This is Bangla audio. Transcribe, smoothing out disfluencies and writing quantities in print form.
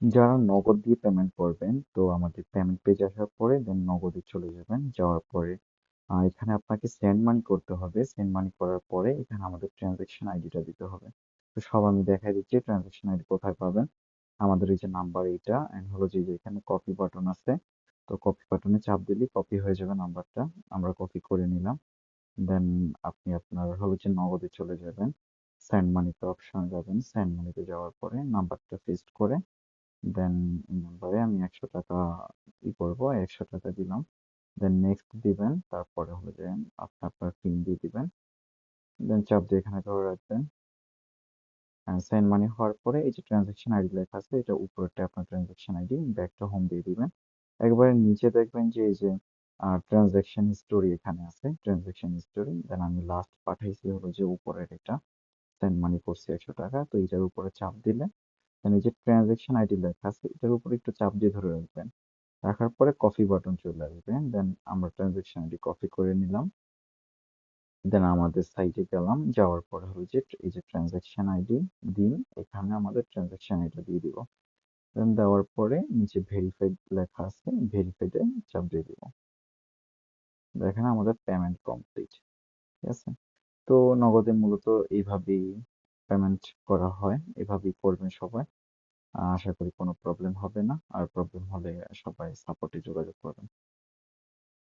যারা নগদ দিয়ে পেমেন্ট করবেন, তো আমাদের পেমেন্ট পেজে আসার পরে দেন নগদে চলে যাবেন। যাওয়ার পরে এখানে আপনাকে সেন্ড মানি করতে হবে। সেন্ড মানি করার পরে এখানে আমাদের ট্রানজ্যাকশন আইডিটা দিতে হবে। তো সব আমি দেখাই দিচ্ছি ট্রানজ্যাকশন আইডি কোথায় পাবেন। আমাদের এই যে নাম্বার এইটা এন্ড হলো যে এখানে কপি বাটন আছে। তো কপি বাটনে চাপ দিলেই কপি হয়ে যাবে নাম্বারটা। আমরা কপি করে নিলাম। দেন আপনি আপনার হলো যে নগদে চলে যাবেন। সেন্ড মানিতে অপশনে যাবেন। সেন্ড মানিতে যাওয়ার পরে নাম্বারটা পেস্ট করে দেন এই নাম্বারে আমি 100 টাকা করব, 100 টাকা দিলাম। দেন নেক্সট দিবেন, তারপরে হলো যে আপনি আপনার পিন দিয়ে দিবেন। দেন চাপ দিয়ে এখানে ধরে রাখবেন। সেন্ড মানি হওয়ার পরে এই যে ট্রানজাকশন আইডি লেখা আছে, এটা উপরেরটা আপনার ট্রানজাকশন আইডি, ব্যাকটা হোম দিয়ে দিবেন। একবারে নিচে দেখবেন যে এই যে ট্রানজাকশন হিস্টোরি এখানে আছে, ট্রানজাকশন হিস্টোরি। দেন আমি লাস্ট পাঠাইছি হলো যে উপরের এটা, সেন্ড মানি করছি 100 টাকা। তো এইটার উপরে চাপ দিলে দেন এই যে ট্রানজাকশন আইডি লেখা আছে, এটার উপরে একটু চাপ দিয়ে ধরে রাখবেন। রাখার পরে কপি বাটন চলে আসবে। দেন আমরা ট্রানজাকশন আইডি কপি করে নিলাম। দেন আমাদের সাইটে গেলাম, যাওয়ার পরে হলো যে এই যে ট্রানজাকশন আইডি দিন, এখানে আমাদের ট্রানজাকশন আইডি দিয়ে দিব। দেন দেওয়ার পরে নিচে ভেরিফাইড লেখা আছে, ভেরিফাইডে চাপ দিয়ে দিব। দেখেন আমাদের পেমেন্ট কমপ্লিট। ঠিক আছে। তো নগদে মূলত এইভাবেই পেমেন্ট করা হয়, এভাবেই করবেন সবাই। আশা করি কোনো প্রবলেম হবে না। আর প্রবলেম হলে সবাই সাপোর্টে যোগাযোগ করবেন।